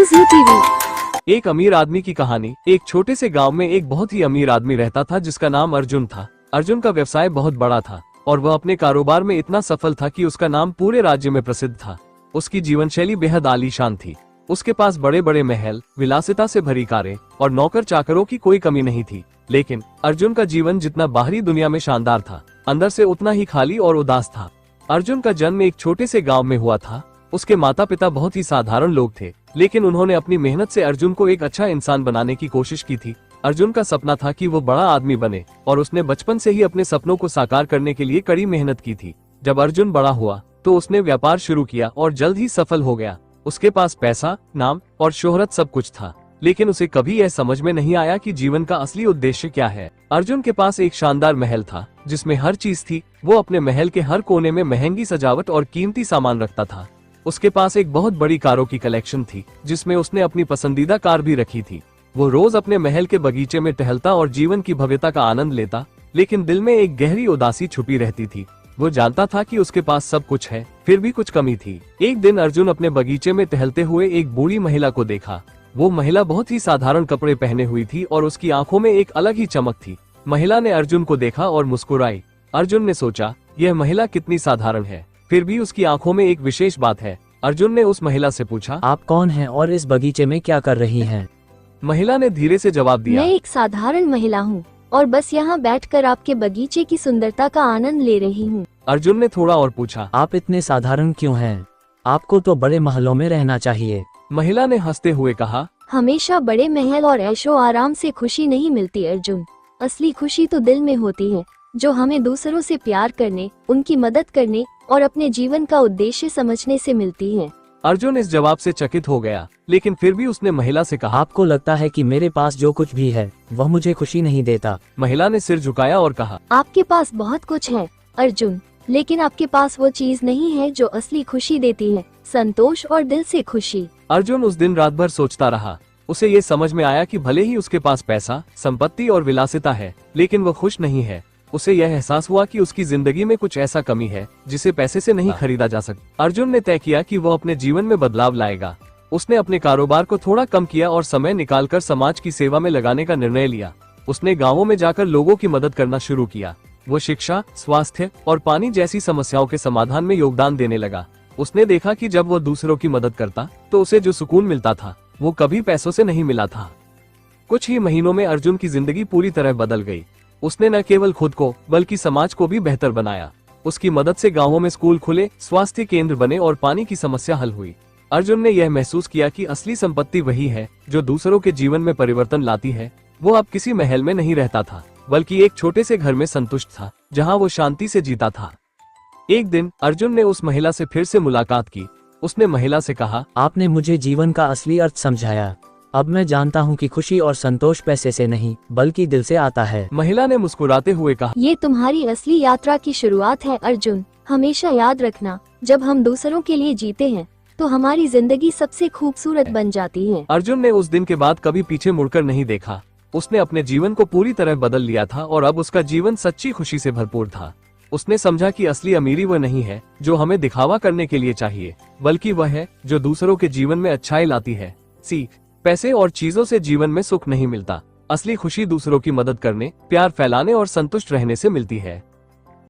News TV. एक अमीर आदमी की कहानी। एक छोटे से गांव में एक बहुत ही अमीर आदमी रहता था जिसका नाम अर्जुन था। अर्जुन का व्यवसाय बहुत बड़ा था और वह अपने कारोबार में इतना सफल था कि उसका नाम पूरे राज्य में प्रसिद्ध था। उसकी जीवन शैली बेहद आलीशान थी। उसके पास बड़े बड़े महल, विलासिता से भरी कारें और नौकर चाकरों की कोई कमी नहीं थी। लेकिन अर्जुन का जीवन जितना बाहरी दुनिया में शानदार था, अंदर से उतना ही खाली और उदास था। अर्जुन का जन्म एक छोटे से गांव में हुआ था। उसके माता पिता बहुत ही साधारण लोग थे, लेकिन उन्होंने अपनी मेहनत से अर्जुन को एक अच्छा इंसान बनाने की कोशिश की थी। अर्जुन का सपना था कि वो बड़ा आदमी बने और उसने बचपन से ही अपने सपनों को साकार करने के लिए कड़ी मेहनत की थी। जब अर्जुन बड़ा हुआ तो उसने व्यापार शुरू किया और जल्द ही सफल हो गया। उसके पास पैसा, नाम और शोहरत सब कुछ था, लेकिन उसे कभी यह समझ में नहीं आया कि जीवन का असली उद्देश्य क्या है। अर्जुन के पास एक शानदार महल था जिसमें हर चीज थी। वो अपने महल के हर कोने में महंगी सजावट और कीमती सामान रखता था। उसके पास एक बहुत बड़ी कारों की कलेक्शन थी जिसमें उसने अपनी पसंदीदा कार भी रखी थी। वो रोज अपने महल के बगीचे में टहलता और जीवन की भव्यता का आनंद लेता, लेकिन दिल में एक गहरी उदासी छुपी रहती थी। वो जानता था कि उसके पास सब कुछ है, फिर भी कुछ कमी थी। एक दिन अर्जुन अपने बगीचे में टहलते हुए एक बूढ़ी महिला को देखा। वो महिला बहुत ही साधारण कपड़े पहने हुई थी और उसकी आंखों में एक अलग ही चमक थी। महिला ने अर्जुन को देखा और मुस्कुराई। अर्जुन ने सोचा, यह महिला कितनी साधारण है, फिर भी उसकी आंखों में एक विशेष बात है। अर्जुन ने उस महिला से पूछा, आप कौन हैं और इस बगीचे में क्या कर रही हैं? महिला ने धीरे से जवाब दिया, मैं एक साधारण महिला हूँ और बस यहाँ बैठकर आपके बगीचे की सुंदरता का आनंद ले रही हूँ। अर्जुन ने थोड़ा और पूछा, आप इतने साधारण क्यों हैं? आपको तो बड़े महलों में रहना चाहिए। महिला ने हंसते हुए कहा, हमेशा बड़े महल और ऐशो आराम से खुशी नहीं मिलती अर्जुन। असली खुशी तो दिल में होती है, जो हमें दूसरों से प्यार करने, उनकी मदद करने और अपने जीवन का उद्देश्य समझने से मिलती है। अर्जुन इस जवाब से चकित हो गया, लेकिन फिर भी उसने महिला से कहा, आपको लगता है कि मेरे पास जो कुछ भी है वह मुझे खुशी नहीं देता। महिला ने सिर झुकाया और कहा, आपके पास बहुत कुछ है अर्जुन, लेकिन आपके पास वो चीज नहीं है जो असली खुशी देती है, संतोष और दिल से खुशी। अर्जुन उस दिन रात भर सोचता रहा। उसे ये समझ में आया कि भले ही उसके पास पैसा, संपत्ति और विलासिता है, लेकिन वह खुश नहीं है। उसे यह एहसास हुआ कि उसकी जिंदगी में कुछ ऐसा कमी है जिसे पैसे से नहीं खरीदा जा सकता। अर्जुन ने तय किया कि वह अपने जीवन में बदलाव लाएगा। उसने अपने कारोबार को थोड़ा कम किया और समय निकालकर समाज की सेवा में लगाने का निर्णय लिया। उसने गाँवों में जाकर लोगों की मदद करना शुरू किया। वो शिक्षा, स्वास्थ्य और पानी जैसी समस्याओं के समाधान में योगदान देने लगा। उसने देखा कि जब वो दूसरों की मदद करता तो उसे जो सुकून मिलता था वो कभी पैसों से नहीं मिला था। कुछ ही महीनों में अर्जुन की जिंदगी पूरी तरह बदल गई। उसने न केवल खुद को बल्कि समाज को भी बेहतर बनाया। उसकी मदद से गांवों में स्कूल खुले, स्वास्थ्य केंद्र बने और पानी की समस्या हल हुई। अर्जुन ने यह महसूस किया कि असली संपत्ति वही है जो दूसरों के जीवन में परिवर्तन लाती है। वो अब किसी महल में नहीं रहता था, बल्कि एक छोटे से घर में संतुष्ट था, जहाँ वो शांति से जीता था। एक दिन अर्जुन ने उस महिला से फिर से मुलाकात की। उसने महिला से कहा, आपने मुझे जीवन का असली अर्थ समझाया। अब मैं जानता हूँ कि खुशी और संतोष पैसे से नहीं बल्कि दिल से आता है। महिला ने मुस्कुराते हुए कहा, ये तुम्हारी असली यात्रा की शुरुआत है अर्जुन। हमेशा याद रखना, जब हम दूसरों के लिए जीते हैं तो हमारी जिंदगी सबसे खूबसूरत बन जाती है। अर्जुन ने उस दिन के बाद कभी पीछे मुड़कर नहीं देखा। उसने अपने जीवन को पूरी तरह बदल लिया था और अब उसका जीवन सच्ची खुशी से भरपूर था। उसने समझा कि असली अमीरी वह नहीं है जो हमें दिखावा करने के लिए चाहिए, बल्कि वह है जो दूसरों के जीवन में अच्छाई लाती है। सीख, पैसे और चीजों से जीवन में सुख नहीं मिलता। असली खुशी दूसरों की मदद करने, प्यार फैलाने और संतुष्ट रहने से मिलती है।